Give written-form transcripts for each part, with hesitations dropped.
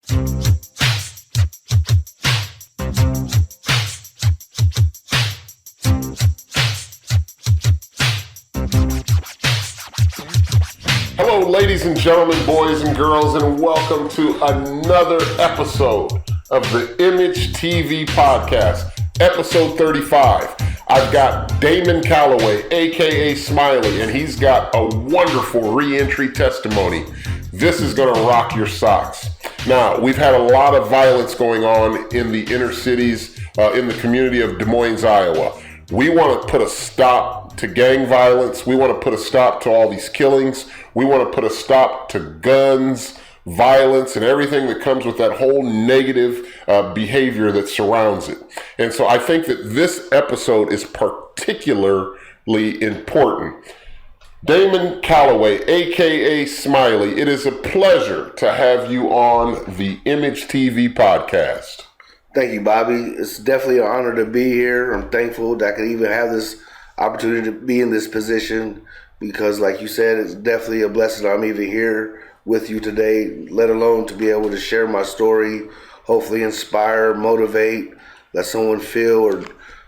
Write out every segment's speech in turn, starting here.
Hello, ladies and gentlemen, boys and girls, and welcome to another episode of the I.M.A.G.E TV podcast, episode 35. I've got Damon Calloway, aka Smiley, and he's got a wonderful re-entry testimony. This is going to rock your socks. Now, we've had a lot of violence going on in the inner cities, in the community of Des Moines, Iowa. We want to put a stop to gang violence. We want to put a stop to all these killings. We want to put a stop to guns, violence, and everything that comes with that whole negative behavior that surrounds it. And so I think that this episode is particularly important. Damon Calloway, aka Smiley, it is a pleasure to have you on the I.M.A.G.E TV podcast. Thank you, Bobby. It's definitely an honor to be here. I'm thankful that I could even have this opportunity to be in this position because, like you said, it's definitely a blessing I'm even here with you today, let alone to be able to share my story, hopefully inspire, motivate, let someone feel or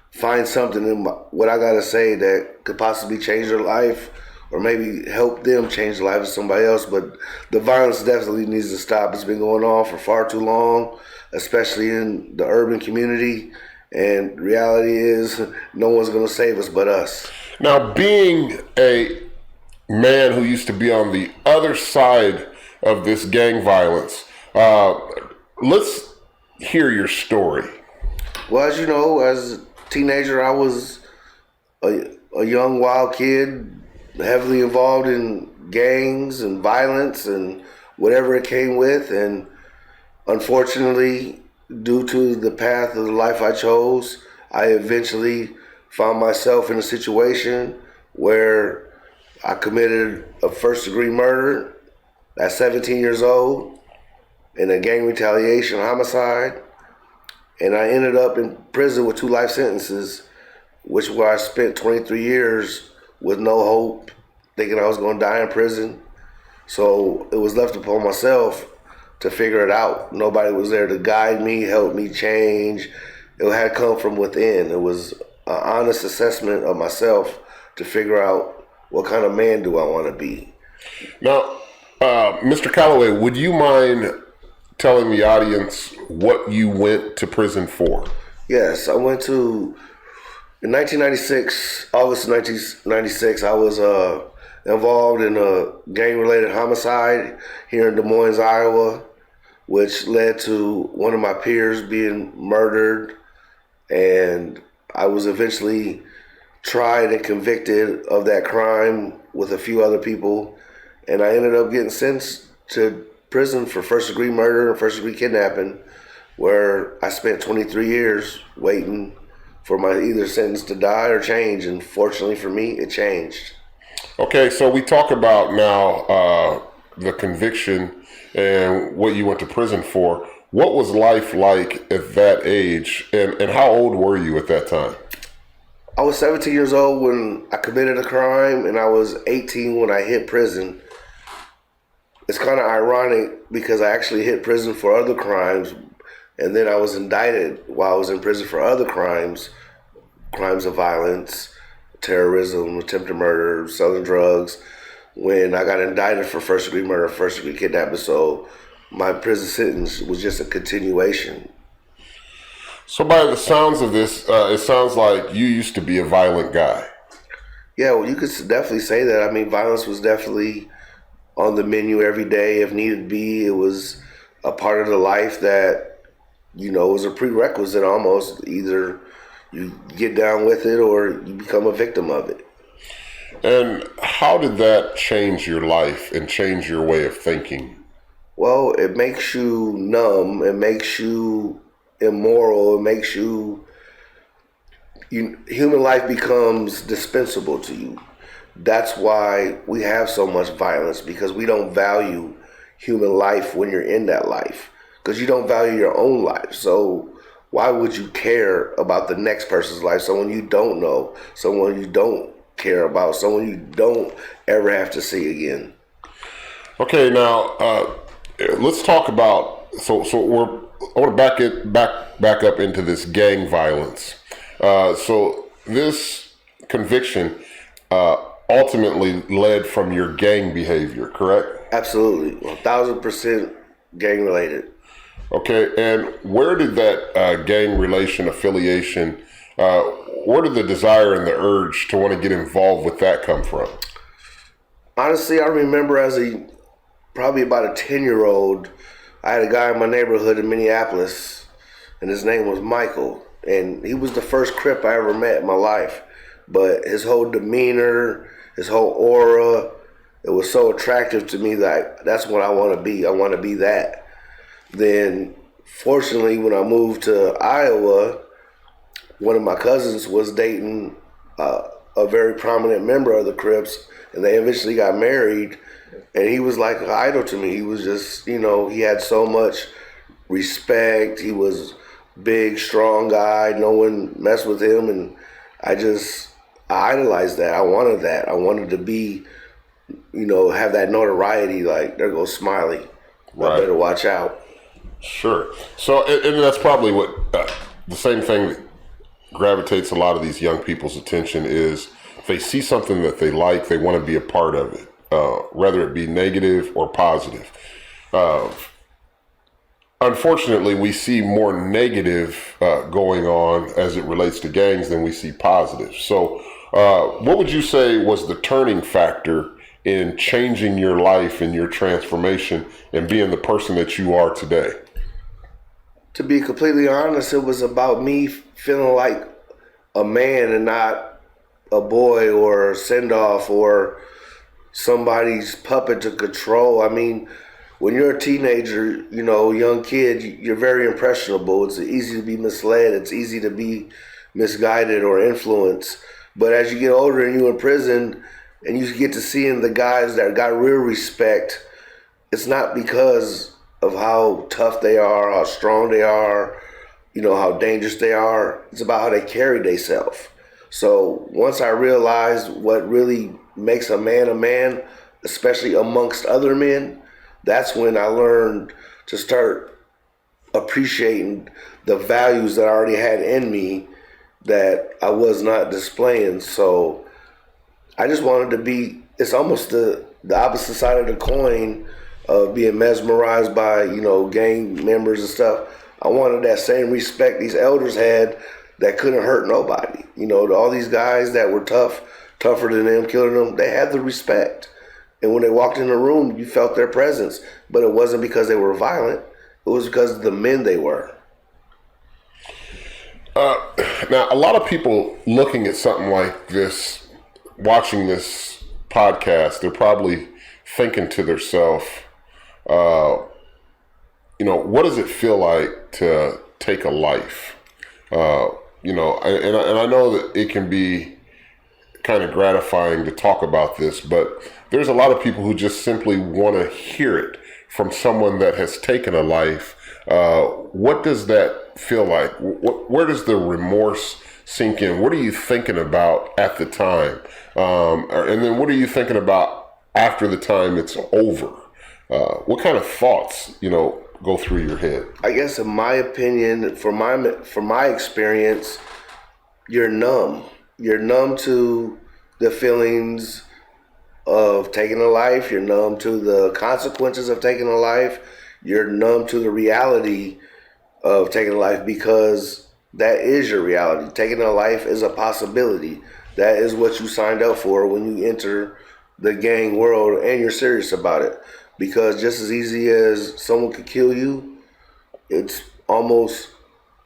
find something in what I got to say that could possibly change their life or maybe help them change the life of somebody else. But the violence definitely needs to stop. It's been going on for far too long, especially in the urban community. And reality is no one's going to save us but us. Now, being a man who used to be on the other side of this gang violence, let's hear your story. Well, as you know, as a teenager, I was a young, wild kid, heavily involved in gangs and violence and whatever it came with. And unfortunately, due to the path of the life I chose, I eventually found myself in a situation where I committed a first-degree murder at 17 years old in a gang retaliation homicide. And I ended up in prison with 2 life sentences, where I spent 23 years with no hope, thinking I was going to die in prison. So it was left upon myself to figure it out. Nobody was there to guide me, help me change. It had come from within. It was an honest assessment of myself to figure out what kind of man do I want to be. Now, Mr. Calloway, would you mind telling the audience what you went to prison for? Yes, I went to, in 1996, August 1996, I was involved in a gang-related homicide here in Des Moines, Iowa, which led to one of my peers being murdered, and I was eventually tried and convicted of that crime with a few other people, and I ended up getting sentenced to prison for first-degree murder and first-degree kidnapping, where I spent 23 years waiting for my either sentence to die or change, and fortunately for me, it changed. Okay, so we talk about now the conviction and what you went to prison for. What was life like at that age, and how old were you at that time? I was 17 years old when I committed a crime, and I was 18 when I hit prison. It's kind of ironic because I actually hit prison for other crimes, and then I was indicted while I was in prison for other crimes of violence, terrorism, attempted murder, selling drugs, when I got indicted for first-degree murder, first-degree kidnapping. So my prison sentence was just a continuation. So by the sounds of this, it sounds like you used to be a violent guy. Yeah, well, you could definitely say that. I mean, violence was definitely on the menu every day if needed be. It was a part of the life that, you know, was a prerequisite almost. Either you get down with it or you become a victim of it. And how did that change your life and change your way of thinking? Well, it makes you numb. It makes you immoral. It makes you human life becomes dispensable to you. That's why we have so much violence, because we don't value human life when you're in that life, because you don't value your own life. So why would you care about the next person's life? Someone you don't know, someone you don't care about, someone you don't ever have to see again. Okay, now let's talk about I want to back up into this gang violence. So this conviction ultimately led from your gang behavior, correct? Absolutely, 1,000% gang related. Okay, and where did that gang relation affiliation, where did the desire and the urge to want to get involved with that come from? Honestly, I remember probably about a 10-year-old, I had a guy in my neighborhood in Minneapolis, and his name was Michael, and he was the first Crip I ever met in my life. But his whole demeanor, his whole aura, it was so attractive to me that that's what I want to be. I want to be that. Then, fortunately, when I moved to Iowa, one of my cousins was dating a very prominent member of the Crips, and they eventually got married. And he was like an idol to me. He was just, he had so much respect. He was big, strong guy. No one messed with him, and I idolized that. I wanted that. I wanted to be, have that notoriety. Like, there goes Smiley. Right. I better watch out. Sure. So, and that's probably what the same thing that gravitates a lot of these young people's attention is they see something that they like, they want to be a part of it, whether it be negative or positive. Unfortunately, we see more negative going on as it relates to gangs than we see positive. So what would you say was the turning factor in changing your life and your transformation and being the person that you are today? To be completely honest, it was about me feeling like a man and not a boy or a send-off or somebody's puppet to control. I mean, when you're a teenager, young kid, you're very impressionable. It's easy to be misled. It's easy to be misguided or influenced. But as you get older and you're in prison and you get to seeing the guys that got real respect, it's not because of how tough they are, how strong they are, how dangerous they are. It's about how they carry themselves. So once I realized what really makes a man, especially amongst other men, that's when I learned to start appreciating the values that I already had in me that I was not displaying. So I just wanted to be, it's almost the opposite side of the coin of being mesmerized by, gang members and stuff. I wanted that same respect these elders had that couldn't hurt nobody. All these guys that were tougher than them, killing them, they had the respect. And when they walked in the room, you felt their presence. But it wasn't because they were violent. It was because of the men they were. Now, a lot of people looking at something like this, watching this podcast, they're probably thinking to themselves, what does it feel like to take a life? And I know that it can be kind of gratifying to talk about this, but there's a lot of people who just simply want to hear it from someone that has taken a life. What does that feel like? Where does the remorse sink in? What are you thinking about at the time? And then what are you thinking about after the time it's over? What kind of thoughts, go through your head? I guess in my opinion, from my experience, you're numb. You're numb to the feelings of taking a life. You're numb to the consequences of taking a life. You're numb to the reality of taking a life because that is your reality. Taking a life is a possibility. That is what you signed up for when you enter the gang world, and you're serious about it. Because just as easy as someone could kill you, it's almost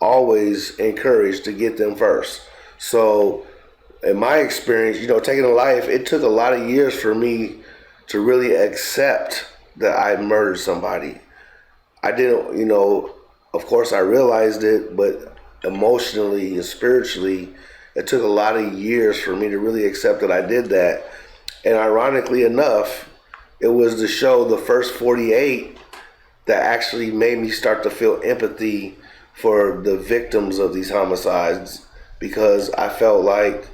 always encouraged to get them first. So in my experience, taking a life, it took a lot of years for me to really accept that I murdered somebody. I didn't, of course I realized it, but emotionally and spiritually, it took a lot of years for me to really accept that I did that. And ironically enough, it was the show, The First 48, that actually made me start to feel empathy for the victims of these homicides, because I felt like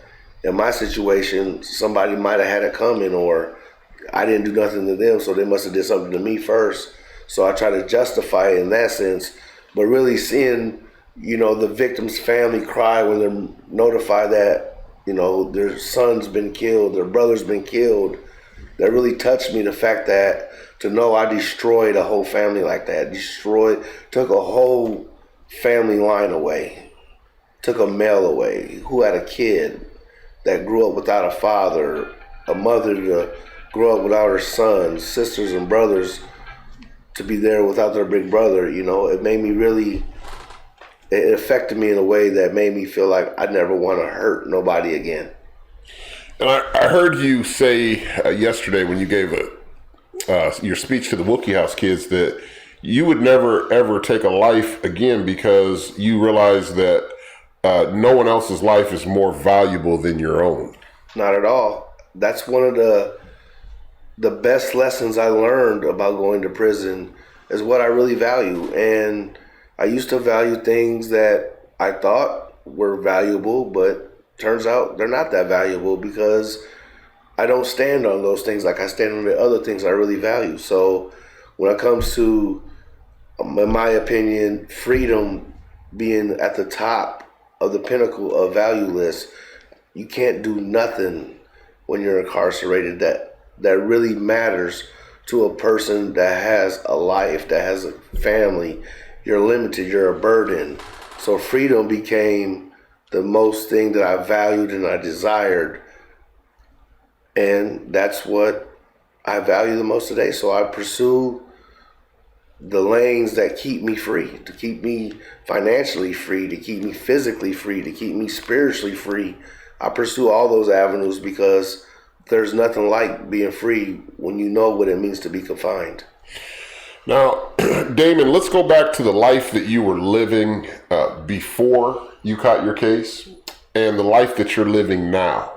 in my situation, somebody might have had it coming, or I didn't do nothing to them, so they must have did something to me first. So I try to justify it in that sense. But really seeing, the victim's family cry when they're notified that, their son's been killed, their brother's been killed, that really touched me. The fact that to know I destroyed a whole family like that, took a whole family line away, took a male away who had a kid that grew up without a father, a mother to grow up without her sons, sisters and brothers to be there without their big brother. It made me really, it affected me in a way that made me feel like I never want to hurt nobody again. And I heard you say yesterday when you gave your speech to the Wookie House kids that you would never ever take a life again because you realize that no one else's life is more valuable than your own. Not at all. That's one of the best lessons I learned about going to prison is what I really value. And I used to value things that I thought were valuable, but turns out they're not that valuable because I don't stand on those things like I stand on the other things I really value. So when it comes to, in my opinion, freedom being at the top of the pinnacle of value list, you can't do nothing when you're incarcerated that really matters to a person that has a life, that has a family. You're limited, you're a burden. So freedom became the most thing that I valued and I desired. And that's what I value the most today. So I pursue the lanes that keep me free, to keep me financially free, to keep me physically free, to keep me spiritually free. I pursue all those avenues because there's nothing like being free when you know what it means to be confined. Now, Damon, let's go back to the life that you were living before you caught your case and the life that you're living now.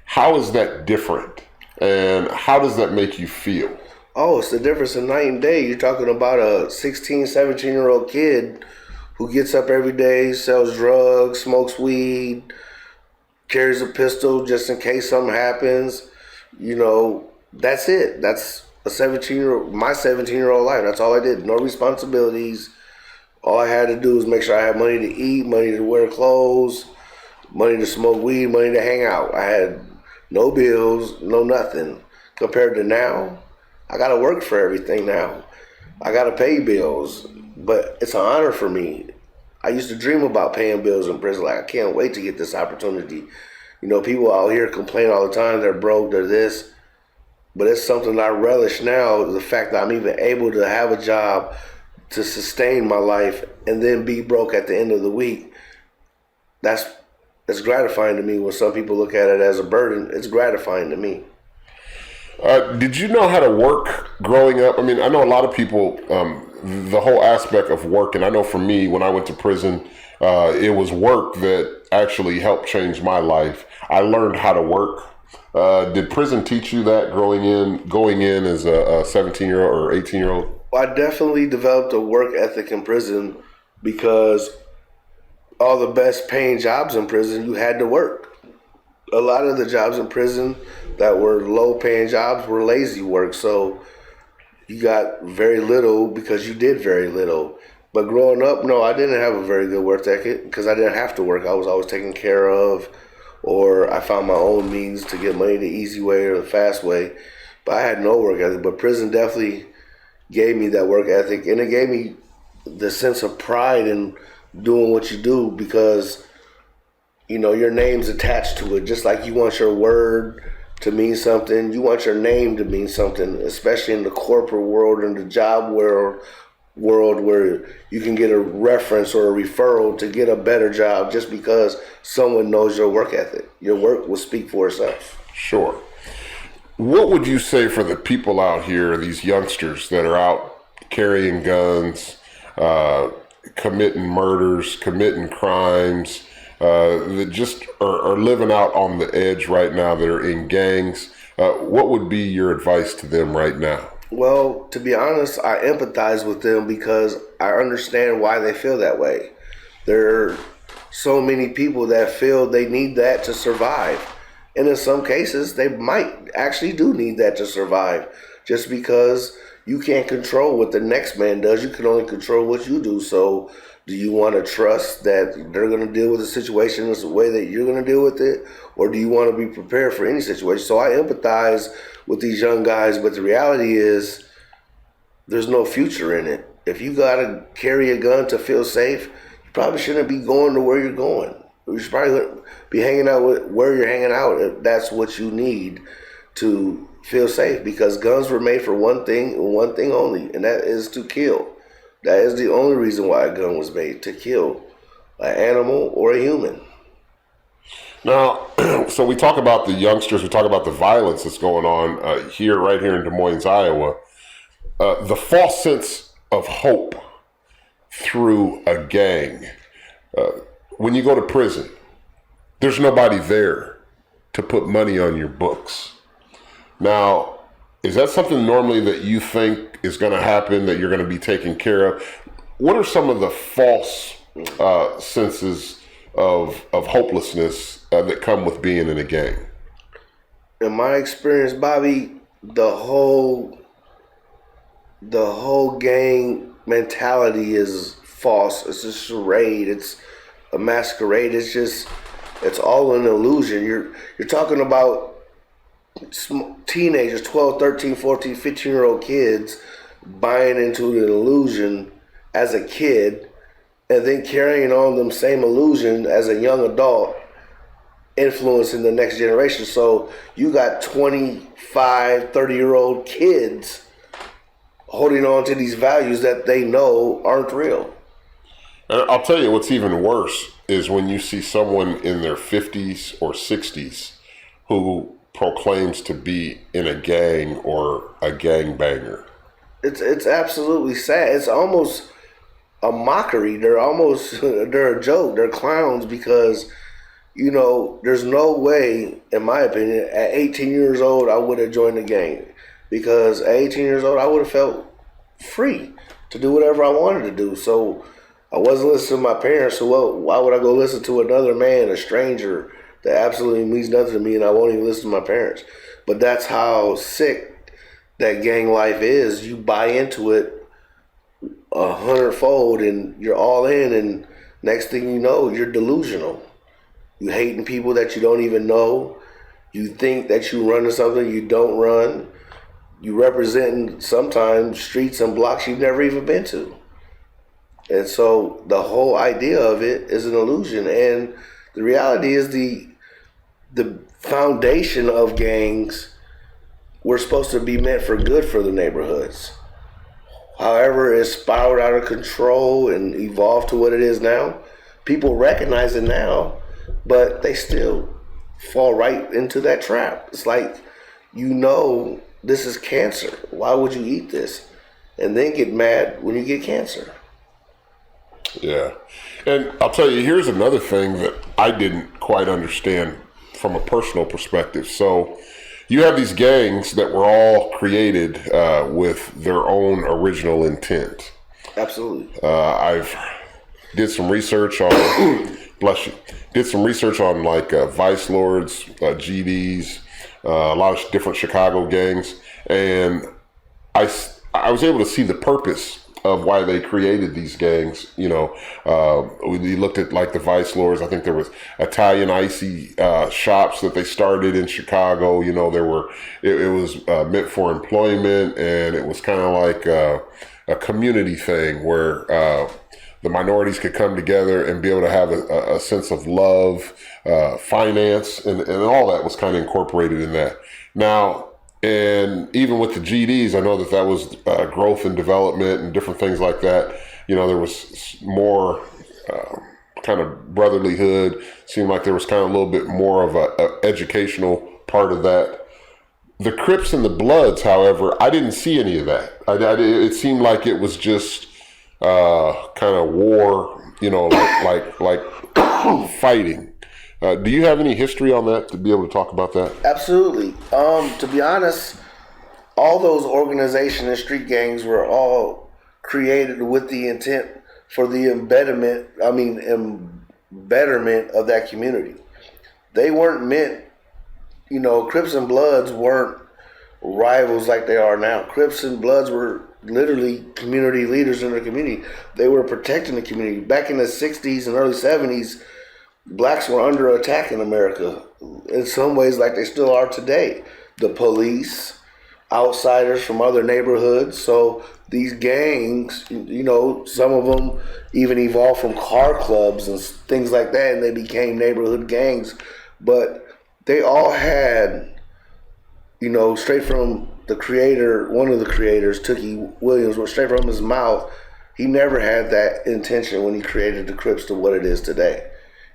How is that different? And how does that make you feel? Oh, it's the difference in night and day. You're talking about a 16, 17-year-old kid who gets up every day, sells drugs, smokes weed, carries a pistol just in case something happens. That's it. That's my 17-year-old life. That's all I did. No responsibilities. All I had to do was make sure I had money to eat, money to wear clothes, money to smoke weed, money to hang out. I had no bills, no nothing. Compared to now, I got to work for everything now. I got to pay bills, but it's an honor for me. I used to dream about paying bills in prison. Like, I can't wait to get this opportunity. People out here complain all the time, they're broke, they're this. But it's something I relish now, the fact that I'm even able to have a job to sustain my life and then be broke at the end of the week. That's gratifying to me. When some people look at it as a burden, it's gratifying to me. Did you know how to work growing up? I mean, I know a lot of people, the whole aspect of work, and I know for me, when I went to prison, it was work that actually helped change my life. I learned how to work. Did prison teach you that going in as a 17-year-old or 18-year-old? I definitely developed a work ethic in prison because all the best paying jobs in prison, you had to work. A lot of the jobs in prison that were low paying jobs were lazy work. So you got very little because you did very little. But growing up, no, I didn't have a very good work ethic because I didn't have to work. I was always taken care of, or I found my own means to get money the easy way or the fast way. But I had no work ethic. But prison definitely gave me that work ethic, and it gave me the sense of pride in doing what you do because, your name's attached to it. Just like you want your word to mean something, you want your name to mean something, especially in the corporate world and the job world where you can get a reference or a referral to get a better job just because someone knows your work ethic. Your work will speak for itself. Sure. What would you say for the people out here, these youngsters that are out carrying guns, committing murders, committing crimes, that just are living out on the edge right now, that are in gangs? What would be your advice to them right now? Well, to be honest, I empathize with them because I understand why they feel that way. There are so many people that feel they need that to survive. And in some cases, they might actually do need that to survive just because you can't control what the next man does. You can only control what you do. So do you want to trust that they're going to deal with the situation the way that you're going to deal with it? Or do you want to be prepared for any situation? So I empathize with these young guys, but the reality is there's no future in it. If you got to carry a gun to feel safe, you probably shouldn't be going to where you're going. You should probably be hanging out with where you're hanging out if that's what you need to feel safe, because guns were made for one thing and one thing only, and that is to kill. That is the only reason why a gun was made, to kill an animal or a human. Now, so we talk about the youngsters, we talk about the violence that's going on right here in Des Moines, Iowa. The false sense of hope through a gang. When you go to prison, there's nobody there to put money on your books. Now, is that something normally that you think is going to happen, that you're going to be taken care of? What are some of the false senses of hopelessness that come with being in a gang? In my experience, Bobby, the whole gang mentality is false. It's a charade. It's a masquerade. It's all an illusion. You're talking about teenagers, 12, 13, 14, 15-year-old kids buying into an illusion as a kid and then carrying on them same illusion as a young adult, influencing the next generation. So you got 25, 30-year-old kids holding on to these values that they know aren't real. And I'll tell you what's even worse is when you see someone in their 50s or 60s who proclaims to be in a gang or a gangbanger. It's absolutely sad. It's almost a mockery. They're a joke. They're clowns because, there's no way, in my opinion, at 18 years old, I would have joined the gang. Because at 18 years old, I would have felt free to do whatever I wanted to do. So I wasn't listening to my parents, so why would I go listen to another man, a stranger, that absolutely means nothing to me, and I won't even listen to my parents? But that's how sick that gang life is. You buy into it 100-fold, and you're all in, and next thing you know, you're delusional. You hating people that you don't even know. You think that you run to something you don't run. You representing sometimes streets and blocks you've never even been to. And so the whole idea of it is an illusion. And the reality is the foundation of gangs were supposed to be meant for good for the neighborhoods. However, it's spiraled out of control and evolved to what it is now. People recognize it now, but they still fall right into that trap. It's like, this is cancer. Why would you eat this? And then get mad when you get cancer. Yeah. And I'll tell you, here's another thing that I didn't quite understand from a personal perspective. So you have these gangs that were all created with their own original intent. Absolutely. I've did some research on, bless you, did some research on like Vice Lords, GDs, a lot of different Chicago gangs. And I was able to see the purpose of why they created these gangs. We looked at like the Vice Lords. I think there was Italian icy shops that they started in Chicago. There were, it was meant for employment, and it was kind of like a community thing where the minorities could come together and be able to have a sense of love, finance, and all that was kind of incorporated in that. Now, and even with the GDs, I know that was growth and development and different things like that. There was more kind of brotherlyhood. Seemed like there was kind of a little bit more of a educational part of that. The Crips and the Bloods, however, I didn't see any of that. It seemed like it was just kind of war, like fighting. Do you have any history on that to be able to talk about that? Absolutely. To be honest, all those organizations and street gangs were all created with the intent for the embetterment of that community. They weren't meant, Crips and Bloods weren't rivals like they are now. Crips and Bloods were literally community leaders in their community. They were protecting the community. Back in the 60s and early 70s, blacks were under attack in America in some ways like they still are today. The police, outsiders from other neighborhoods. So these gangs, some of them even evolved from car clubs and things like that, and they became neighborhood gangs. But they all had, straight from the creator, one of the creators, Tookie Williams, straight from his mouth, he never had that intention when he created the Crips to what it is today.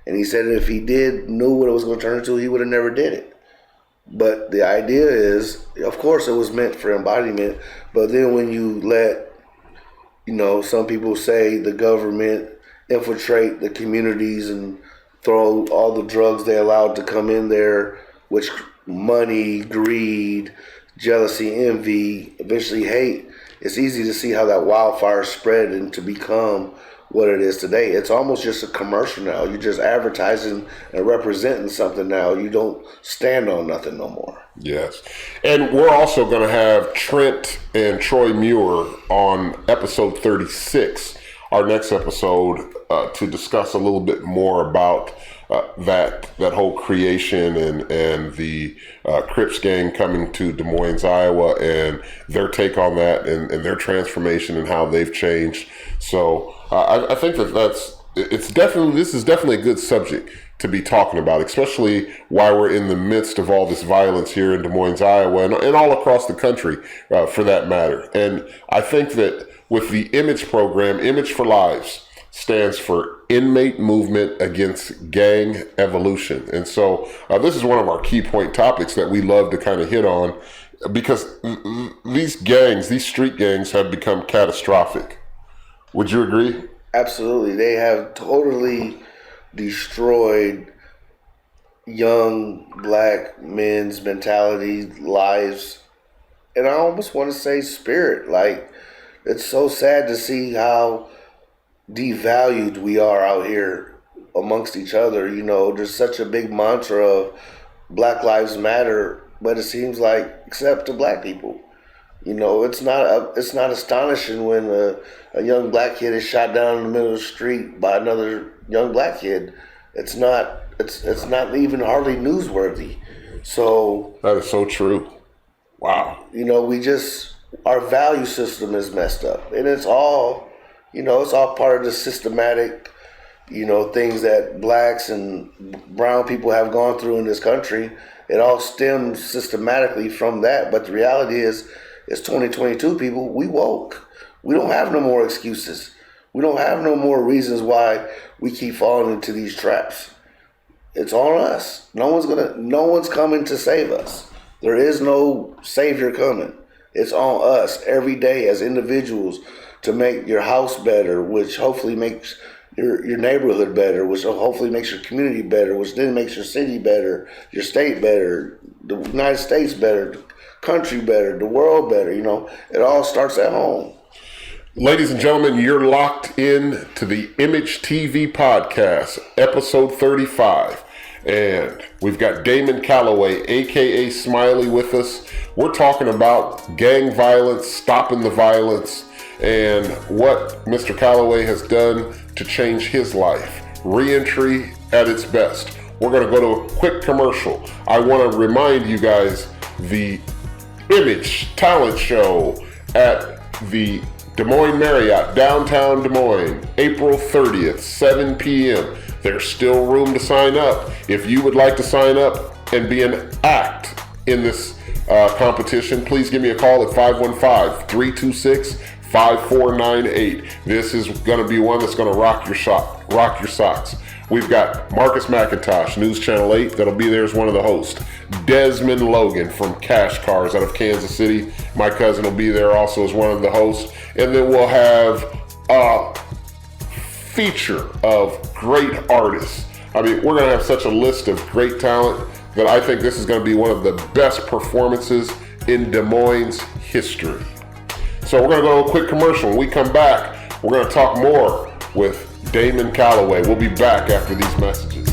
And he said if he knew what it was going to turn into, he would have never did it. But the idea is, of course, it was meant for embodiment. But then when you let, some people say the government infiltrate the communities and throw all the drugs they allowed to come in there, which money, greed, jealousy, envy, eventually hate, it's easy to see how that wildfire spread and to become what it is today. It's almost just a commercial now. You're just advertising and representing something now. You don't stand on nothing no more. Yes. And we're also going to have Trent and Troy Muir on episode 36, our next episode, to discuss a little bit more about that whole creation and the Crips gang coming to Des Moines, Iowa, and their take on that and their transformation and how they've changed. So I think this is definitely a good subject to be talking about, especially while we're in the midst of all this violence here in Des Moines, Iowa, and all across the country, for that matter. And I think that with the I.M.A.G.E program, I.M.A.G.E for Lives stands for Inmate Movement Against Gang Evolution. And so this is one of our key point topics that we love to kind of hit on, because these street gangs have become catastrophic. Would you agree? Absolutely. They have totally destroyed young black men's mentality, lives, and I almost want to say spirit. Like, it's so sad to see how devalued we are out here amongst each other. There's such a big mantra of Black Lives Matter, but it seems like except to black people. It's not astonishing when a young black kid is shot down in the middle of the street by another young black kid. It's not even hardly newsworthy. So that is so true. Wow. Our value system is messed up, and it's all part of the systematic, things that blacks and brown people have gone through in this country. It all stems systematically from that. But the reality is, it's 2022, people. We woke. We don't have no more excuses. We don't have no more reasons why we keep falling into these traps. It's on us. No one's coming to save us. There is no savior coming. It's on us every day as individuals to make your house better, which hopefully makes your neighborhood better, which hopefully makes your community better, which then makes your city better, your state better, the United States better, the country better, the world better. It all starts at home. Ladies and gentlemen, you're locked in to the I.M.A.G.E TV podcast, episode 35. And we've got Damon Calloway, a.k.a. Smiley, with us. We're talking about gang violence, stopping the violence, and what Mr. Calloway has done to change his life. Reentry at its best. We're going to go to a quick commercial. I want to remind you guys, the I.M.A.G.E talent show at the Des Moines Marriott, downtown Des Moines, April 30th, 7 p.m. There's still room to sign up. If you would like to sign up and be an act in this competition, please give me a call at 515-326-5498. This is going to be one that's going to rock your socks. We've got Marcus McIntosh, News Channel 8, that'll be there as one of the hosts. Desmond Logan from Cash Cars out of Kansas City. My cousin will be there also as one of the hosts. And then we'll have a feature of great artists. I mean, we're going to have such a list of great talent that I think this is going to be one of the best performances in Des Moines history. So we're going to go to a quick commercial. When we come back, we're going to talk more with Damon Calloway. We'll be back after these messages.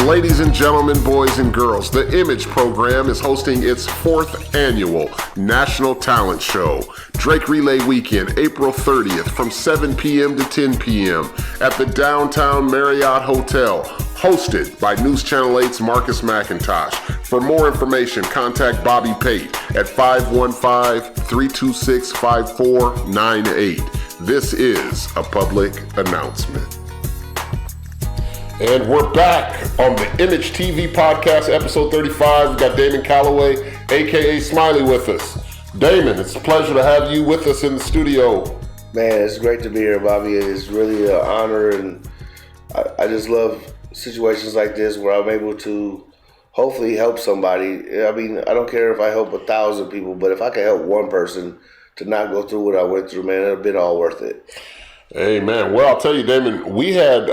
Ladies and gentlemen, boys and girls, the I.M.A.G.E program is hosting its 4th annual National Talent Show, Drake Relay Weekend, April 30th from 7 p.m. to 10 p.m. at the Downtown Marriott Hotel, hosted by News Channel 8's Marcus McIntosh. For more information, contact Bobby Pate at 515-326-5498. This is a public announcement. And we're back on the I.M.A.G.E TV podcast, episode 35. We've got Damon Calloway, a.k.a. Smiley, with us. Damon, it's a pleasure to have you with us in the studio. Man, it's great to be here, Bobby. It's really an honor, and I just love situations like this where I'm able to hopefully help somebody. I mean, I don't care if I help 1,000 people, but if I can help one person to not go through what I went through, man, it'll be all worth it. Amen. Well, I'll tell you, Damon, we had,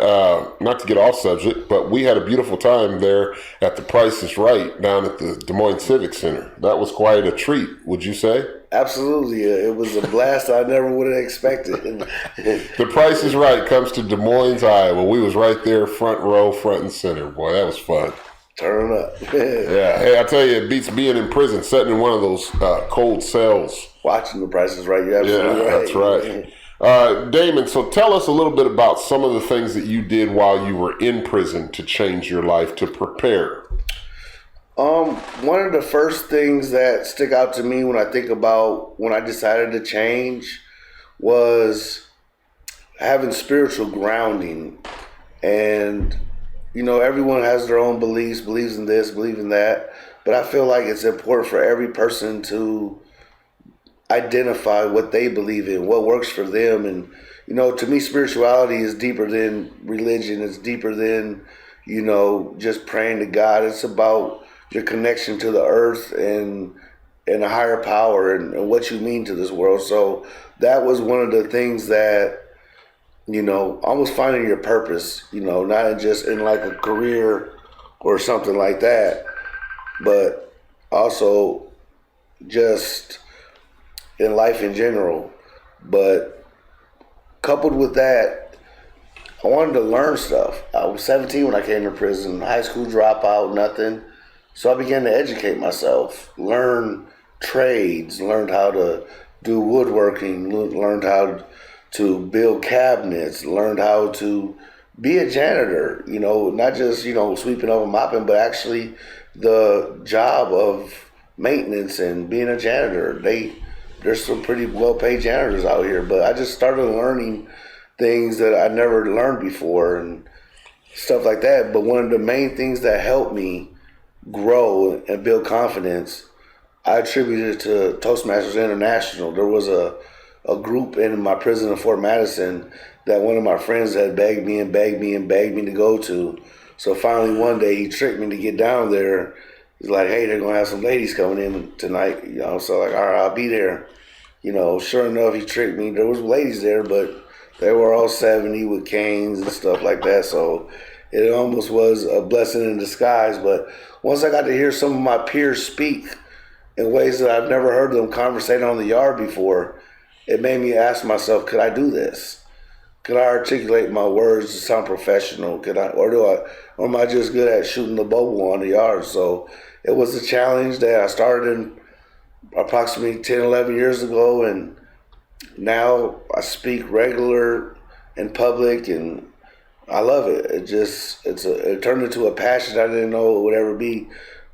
not to get off subject, but we had a beautiful time there at The Price is Right down at the Des Moines Civic Center. That was quite a treat, would you say? Absolutely. It was a blast I never would have expected. The Price is Right comes to Des Moines, Iowa. We was right there, front row, front and center. Boy, that was fun. Turn up. Yeah. Hey, I tell you, it beats being in prison, sitting in one of those cold cells. Watching The Price is Right. You're absolutely right. That's right. Damon, so tell us a little bit about some of the things that you did while you were in prison to change your life, to prepare. One of the first things that stick out to me when I think about when I decided to change was having spiritual grounding. And, you know, everyone has their own beliefs, believes in this, believes in that. But I feel like it's important for every person to identify what they believe in, what works for them. And, you know, to me, spirituality is deeper than religion. It's deeper than, you know, just praying to God. It's about your connection to the earth and a higher power and what you mean to this world. So that was one of the things that, you know, almost finding your purpose, you know, not just in like a career or something like that, but also just in life in general. But coupled with that, I wanted to learn stuff. I was 17 when I came to prison, high school dropout, nothing. So I began to educate myself, learn trades, learned how to do woodworking, learned how to build cabinets, learned how to be a janitor, you know, not just, you know, sweeping up and mopping, but actually the job of maintenance and being a janitor. There's some pretty well-paid janitors out here, but I just started learning things that I never learned before and stuff like that. But one of the main things that helped me grow and build confidence, I attributed it to Toastmasters International. There was a group in my prison in Fort Madison that one of my friends had begged me to go to. So finally one day he tricked me to get down there. He's like, hey, they're going to have some ladies coming in tonight, you know. So like, all right, I'll be there. You know, sure enough, he tricked me. There was ladies there, but they were all 70 with canes and stuff like that. So it almost was a blessing in disguise. But once I got to hear some of my peers speak in ways that I've never heard them conversate on the yard before, it made me ask myself, could I do this? Could I articulate my words to sound professional? Or am I just good at shooting the bubble on the yard? So it was a challenge that I started in approximately 10, 11 years ago, and now I speak regular in public, and I love it. It turned into a passion I didn't know it would ever be.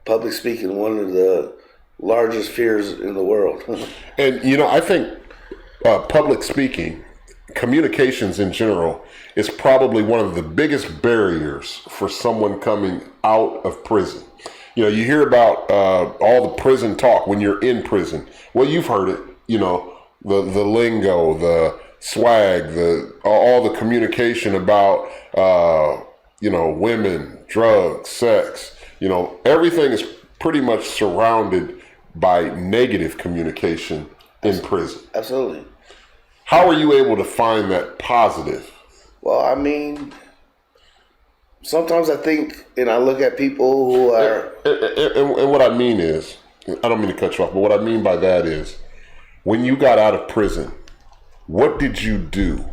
Public speaking, one of the largest fears in the world. And, you know, I think public speaking, communications in general, is probably one of the biggest barriers for someone coming out of prison. You know, you hear about all the prison talk when you're in prison. Well, you've heard it, you know, the lingo, the swag, all the communication about, you know, women, drugs, sex. You know, everything is pretty much surrounded by negative communication in prison. Absolutely. How are you able to find that positive? Well, I mean, sometimes I think and I look at people who are... And what I mean is, I don't mean to cut you off, but what I mean by that is, when you got out of prison, what did you do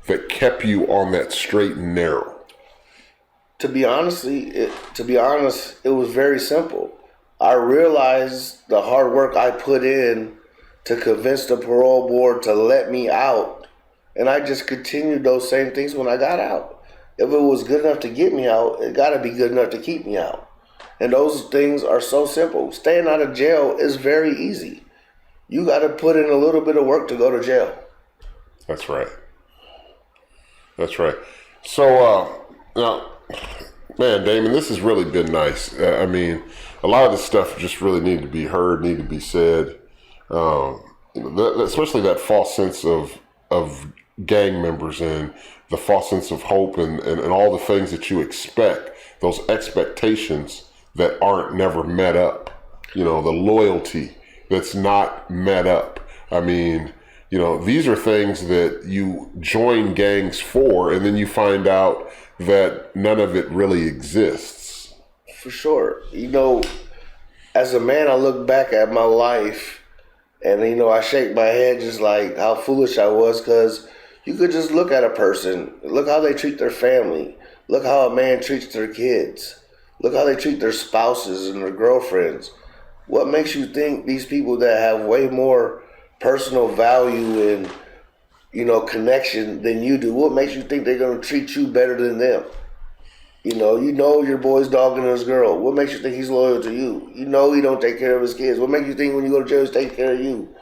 that kept you on that straight and narrow? To be honest, it was very simple. I realized the hard work I put in to convince the parole board to let me out, and I just continued those same things when I got out. If it was good enough to get me out, it got to be good enough to keep me out. And those things are so simple. Staying out of jail is very easy. You got to put in a little bit of work to go to jail. That's right. That's right. So, now, man, Damon, this has really been nice. I mean, a lot of this stuff just really needed to be heard, needed to be said. Especially that false sense of gang members and the false sense of hope and all the things that you expect, those expectations that aren't never met up. The loyalty that's not met up. I mean, these are things that you join gangs for, and then you find out that none of it really exists. For sure. As a man, I look back at my life and, I shake my head just like how foolish I was, because you could just look at a person, look how they treat their family, look how a man treats their kids, look how they treat their spouses and their girlfriends. What makes you think these people that have way more personal value and, connection than you do, what makes you think they're going to treat you better than them? You know your boy's dogging his girl. What makes you think he's loyal to you? He don't take care of his kids. What makes you think when you go to jail he's taking care of you?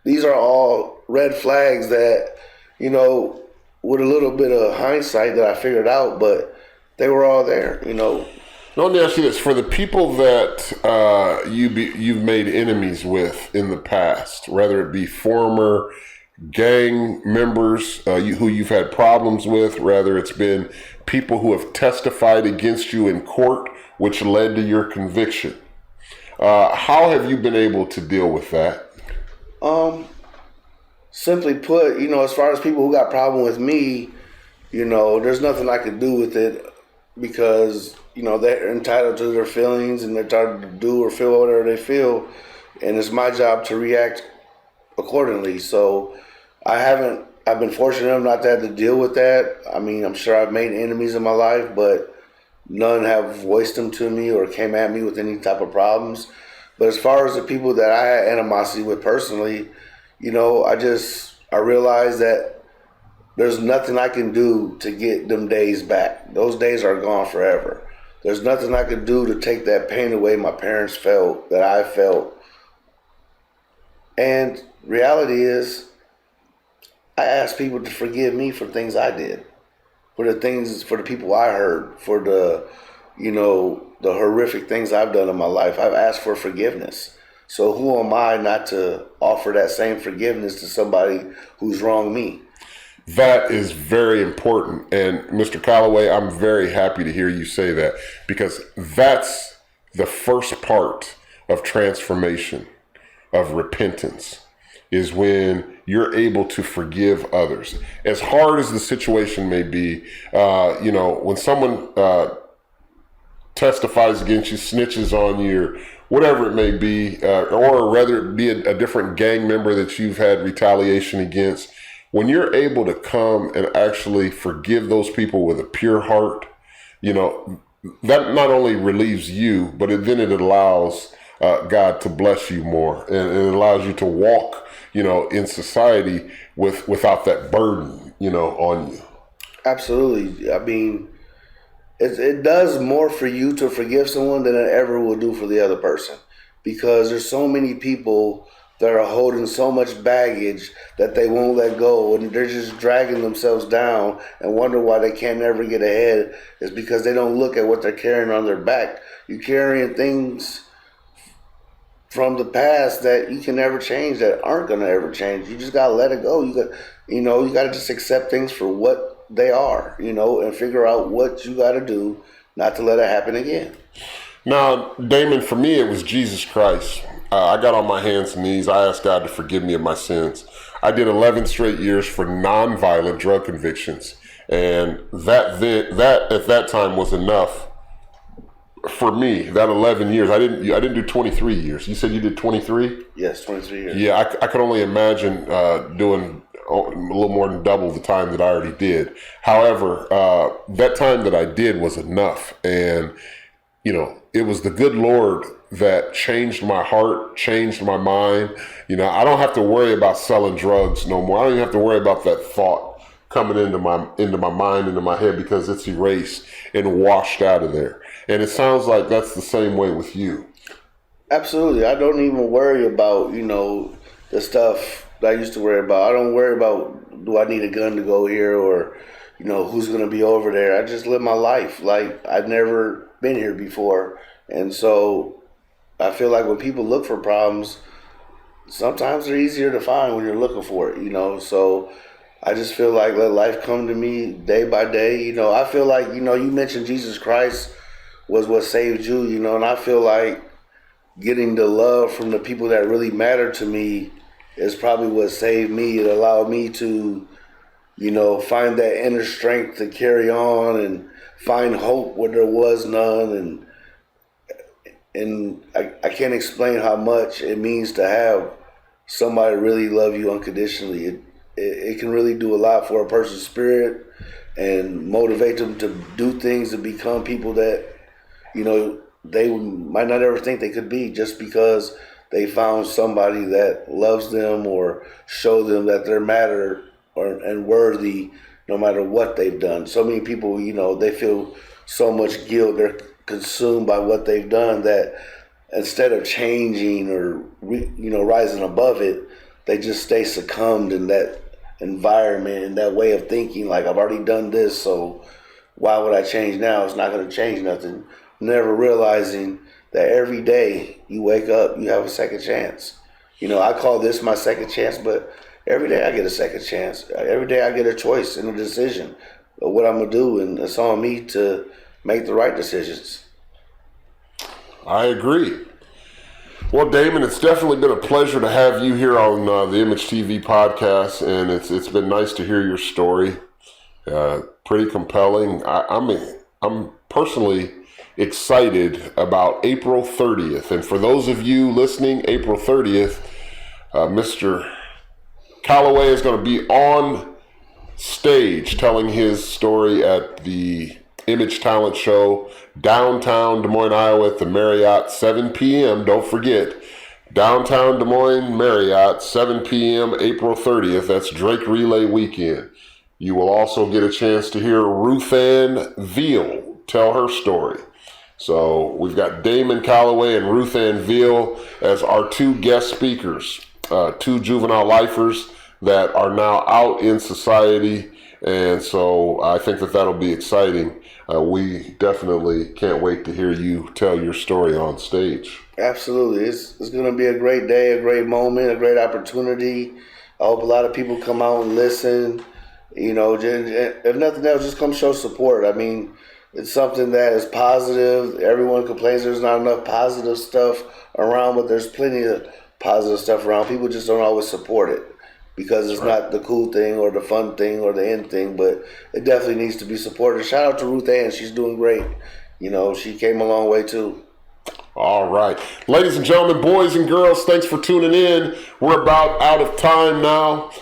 These are all red flags that, with a little bit of hindsight that I figured out, but they were all there, Let me ask you this. For the people that you've made enemies with in the past, whether it be former gang members who you've had problems with, whether it's been people who have testified against you in court, which led to your conviction, how have you been able to deal with that? Simply put, as far as people who got problem with me, there's nothing I could do with it, because they're entitled to their feelings and they're entitled to do or feel whatever they feel, and it's my job to react accordingly. So I've been fortunate enough not to have to deal with that. I mean, I'm sure I've made enemies in my life, but none have voiced them to me or came at me with any type of problems. But as far as the people that I had animosity with personally, I realized that there's nothing I can do to get them days back. Those days are gone forever. There's nothing I could do to take that pain away my parents felt, that I felt. And reality is, I ask people to forgive me for things I did, for the people I hurt, for the horrific things I've done in my life. I've asked for forgiveness. So who am I not to offer that same forgiveness to somebody who's wronged me? That is very important. And Mr. Calloway, I'm very happy to hear you say that, because that's the first part of transformation, of repentance, is when you're able to forgive others. As hard as the situation may be, when someone testifies against you, snitches on you, or whatever it may be, or rather it be a different gang member that you've had retaliation against, when you're able to come and actually forgive those people with a pure heart, that not only relieves you, but then it allows God to bless you more, and it allows you to walk, in society without that burden, on you. Absolutely. I mean, it does more for you to forgive someone than it ever will do for the other person, because there's so many people that are holding so much baggage that they won't let go, and they're just dragging themselves down and wonder why they can't ever get ahead. Is because they don't look at what they're carrying on their back. You're carrying things from the past that you can never change, that aren't going to ever change. You just got to let it go. You got to just accept things for what they are, and figure out what you got to do not to let it happen again. Now, Damon, for me, it was Jesus Christ. I got on my hands and knees. I asked God to forgive me of my sins. I did 11 straight years for nonviolent drug convictions, and that at that time was enough for me. That 11 years. I didn't do 23 years. You said you did 23? Yes, 23 years. Yeah, I could only imagine doing a little more than double the time that I already did. However, that time that I did was enough. And, it was the good Lord that changed my heart, changed my mind. I don't have to worry about selling drugs no more. I don't even have to worry about that thought coming into my mind, into my head, because it's erased and washed out of there. And it sounds like that's the same way with you. Absolutely. I don't even worry about, the stuff that I used to worry about. I don't worry about, do I need a gun to go here, or, who's going to be over there. I just live my life like I've never been here before. And so I feel like when people look for problems, sometimes they're easier to find when you're looking for it, So I just feel like let life come to me day by day. I feel like, you mentioned Jesus Christ was what saved you, and I feel like getting the love from the people that really matter to me is probably what saved me. It allowed me to, find that inner strength to carry on and find hope where there was none. And I can't explain how much it means to have somebody really love you unconditionally. It can really do a lot for a person's spirit and motivate them to do things, to become people that, they might not ever think they could be, just because they found somebody that loves them or show them that they're matter and worthy no matter what they've done. So many people, they feel so much guilt. They're consumed by what they've done that instead of changing or, rising above it, they just stay succumbed in that environment and that way of thinking, like, I've already done this, so why would I change now? It's not going to change nothing. Never realizing that every day you wake up, you have a second chance. I call this my second chance, but every day I get a second chance. Every day I get a choice and a decision of what I'm going to do, and it's on me to make the right decisions. I agree. Well, Damon, it's definitely been a pleasure to have you here on the I.M.A.G.E TV podcast, and it's been nice to hear your story. Pretty compelling. I'm personally excited about April 30th. And for those of you listening, April 30th, Mr. Calloway is going to be on stage telling his story at the I.M.A.G.E Talent Show, downtown Des Moines, Iowa, at the Marriott, 7 p.m. Don't forget, downtown Des Moines, Marriott, 7 p.m., April 30th. That's Drake Relay Weekend. You will also get a chance to hear Ruth Ann Veal tell her story. So we've got Damon Calloway and Ruth Ann Veal as our two guest speakers, two juvenile lifers that are now out in society. And so I think that that'll be exciting. We definitely can't wait to hear you tell your story on stage. Absolutely. It's going to be a great day, a great moment, a great opportunity. I hope a lot of people come out and listen. If nothing else, just come show support. I mean, it's something that is positive. Everyone complains there's not enough positive stuff around, but there's plenty of positive stuff around. People just don't always support it because it's not the cool thing or the fun thing or the end thing, but it definitely needs to be supported. Shout out to Ruth Ann. She's doing great. She came a long way too. All right. Ladies and gentlemen, boys and girls, thanks for tuning in. We're about out of time now.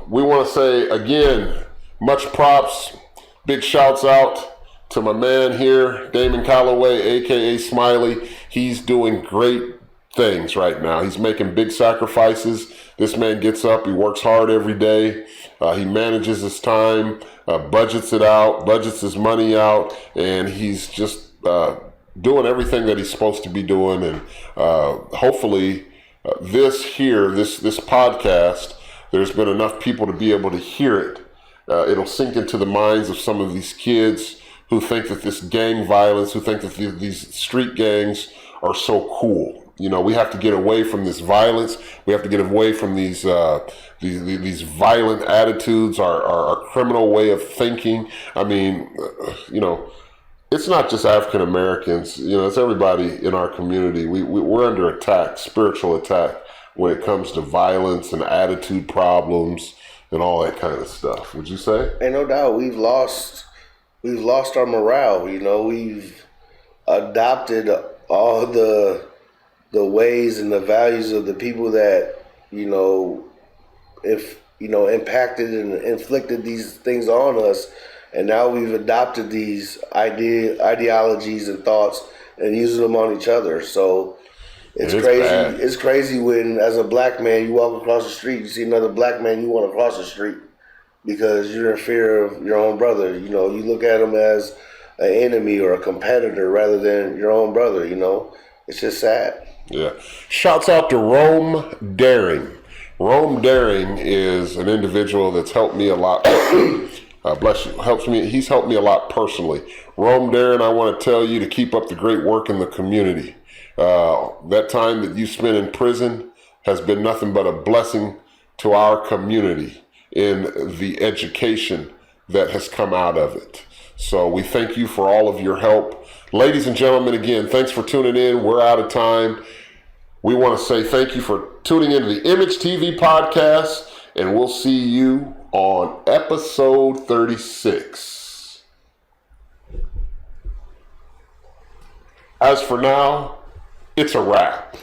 We want to say, again, much props, big shouts out to my man here, Damon Calloway, a.k.a. Smiley. He's doing great things right now. He's making big sacrifices. This man gets up. He works hard every day. He manages his time, budgets it out, budgets his money out, and he's just doing everything that he's supposed to be doing. And hopefully this podcast, there's been enough people to be able to hear it. It'll sink into the minds of some of these kids who think that this gang violence, who think that these street gangs are so cool. We have to get away from this violence. We have to get away from these violent attitudes, our criminal way of thinking. I mean, it's not just African Americans. It's everybody in our community. We're under attack, spiritual attack, when it comes to violence and attitude problems and all that kind of stuff. Would you say? Ain't no doubt. We've lost our morale. We've adopted all the ways and the values of the people that, if impacted and inflicted these things on us, and now we've adopted these ideologies and thoughts and using them on each other. So it's crazy. Bad. It's crazy when, as a black man, you walk across the street, you see another black man, you want to cross the street because you're in fear of your own brother. You look at him as an enemy or a competitor rather than your own brother. It's just sad. Yeah. Shouts out to Rome Daring. Rome Daring is an individual that's helped me a lot. Bless you. He's helped me a lot personally. Rome Daring, I want to tell you to keep up the great work in the community. That time that you spent in prison has been nothing but a blessing to our community in the education that has come out of it. So we thank you for all of your help. Ladies and gentlemen, again, thanks for tuning in. We're out of time. We want to say thank you for tuning into the I.M.A.G.E TV podcast, and we'll see you on episode 36. As for now, it's a wrap.